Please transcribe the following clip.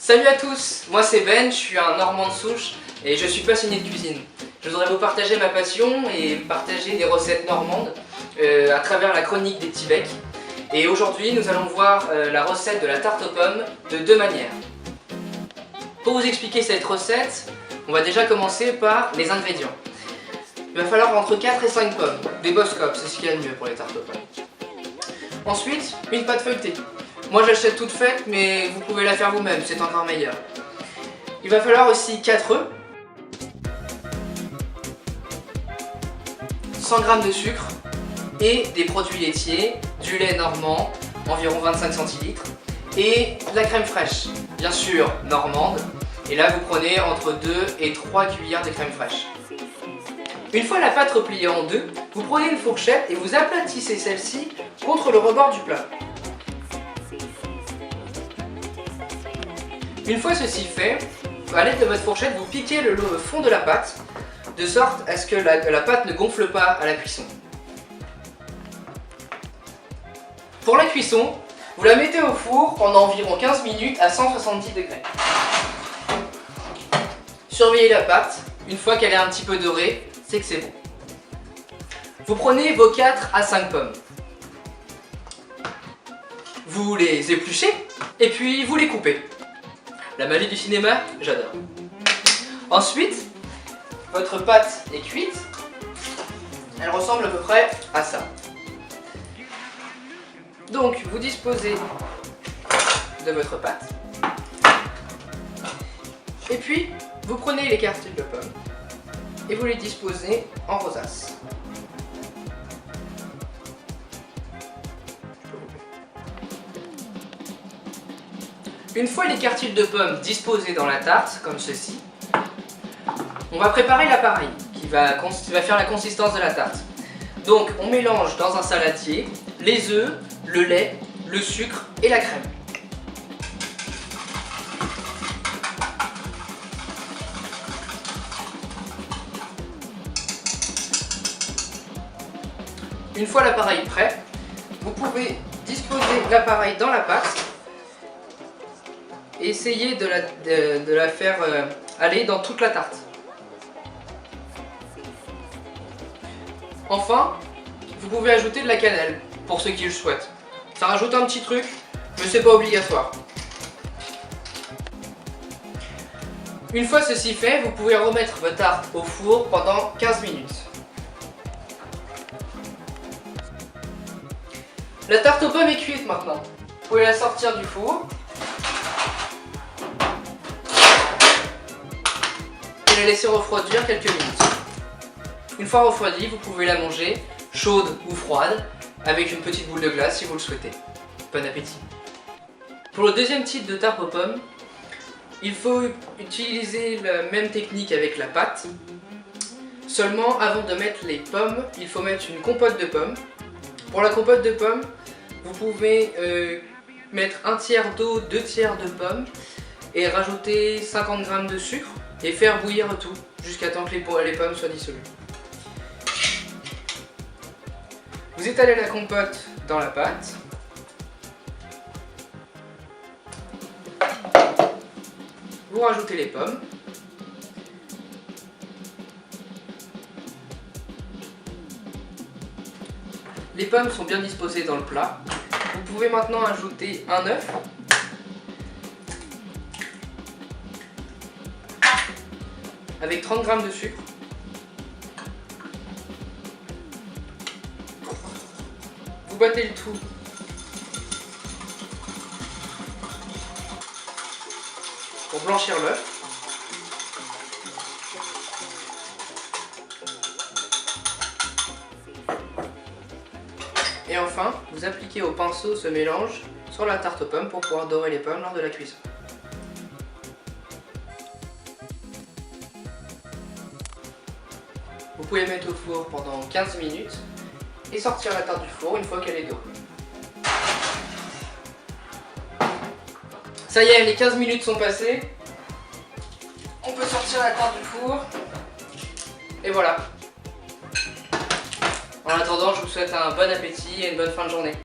Salut à tous, moi c'est Ben, je suis un Normand de souche et je suis passionné de cuisine. Je voudrais vous partager ma passion et partager des recettes normandes à travers la chronique des petits becs. Et aujourd'hui nous allons voir la recette de la tarte aux pommes de deux manières. Pour vous expliquer cette recette, on va déjà commencer par les ingrédients. Il va falloir entre 4 et 5 pommes, des Boskop, c'est ce qu'il y a de mieux pour les tartes aux pommes. Ensuite, une pâte feuilletée. Moi j'achète toute faite, mais vous pouvez la faire vous-même, c'est encore meilleur. Il va falloir aussi 4 œufs, 100 g de sucre et des produits laitiers, du lait normand, environ 25 centilitres, et de la crème fraîche, bien sûr normande. Et là vous prenez entre 2 et 3 cuillères de crème fraîche. Une fois la pâte repliée en deux, vous prenez une fourchette et vous aplatissez celle-ci contre le rebord du plat. Une fois ceci fait, à l'aide de votre fourchette, vous piquez le fond de la pâte, de sorte à ce que la pâte ne gonfle pas à la cuisson. Pour la cuisson, vous la mettez au four pendant environ 15 minutes à 170 degrés. Surveillez la pâte, une fois qu'elle est un petit peu dorée, c'est que c'est bon. Vous prenez vos 4 à 5 pommes. Vous les épluchez et puis vous les coupez. La magie du cinéma, j'adore. Ensuite, votre pâte est cuite. Elle ressemble à peu près à ça. Donc, vous disposez de votre pâte. Et puis, vous prenez les quartiers de pommes et vous les disposez en rosace. Une fois les quartiers de pommes disposés dans la tarte, comme ceci, on va préparer l'appareil qui va faire la consistance de la tarte. Donc on mélange dans un saladier les œufs, le lait, le sucre et la crème. Une fois l'appareil prêt, vous pouvez disposer l'appareil dans la pâte et essayer de la faire aller dans toute la tarte. Enfin, vous pouvez ajouter de la cannelle pour ceux qui le souhaitent. Ça rajoute un petit truc, mais c'est pas obligatoire. Une fois ceci fait, vous pouvez remettre votre tarte au four pendant 15 minutes. La tarte aux pommes est cuite maintenant. Vous pouvez la sortir du four et la laisser refroidir quelques minutes. Une fois refroidie, vous pouvez la manger chaude ou froide avec une petite boule de glace si vous le souhaitez. Bon appétit! Pour le deuxième type de tarte aux pommes, il faut utiliser la même technique avec la pâte. Seulement, avant de mettre les pommes, il faut mettre une compote de pommes. Pour la compote de pommes, vous pouvez mettre 1/3 d'eau, 2/3 de pommes et rajouter 50 g de sucre et faire bouillir tout jusqu'à temps que les pommes soient dissolues. Vous étalez la compote dans la pâte. Vous rajoutez les pommes. Les pommes sont bien disposées dans le plat. Vous pouvez maintenant ajouter un œuf. Avec 30 g de sucre. Vous battez le tout pour blanchir l'œuf. Et enfin, vous appliquez au pinceau ce mélange sur la tarte aux pommes pour pouvoir dorer les pommes lors de la cuisson. Vous pouvez mettre au four pendant 15 minutes et sortir la tarte du four une fois qu'elle est dorée. Ça y est, les 15 minutes sont passées. On peut sortir la tarte du four. Et voilà. En attendant, je vous souhaite un bon appétit et une bonne fin de journée.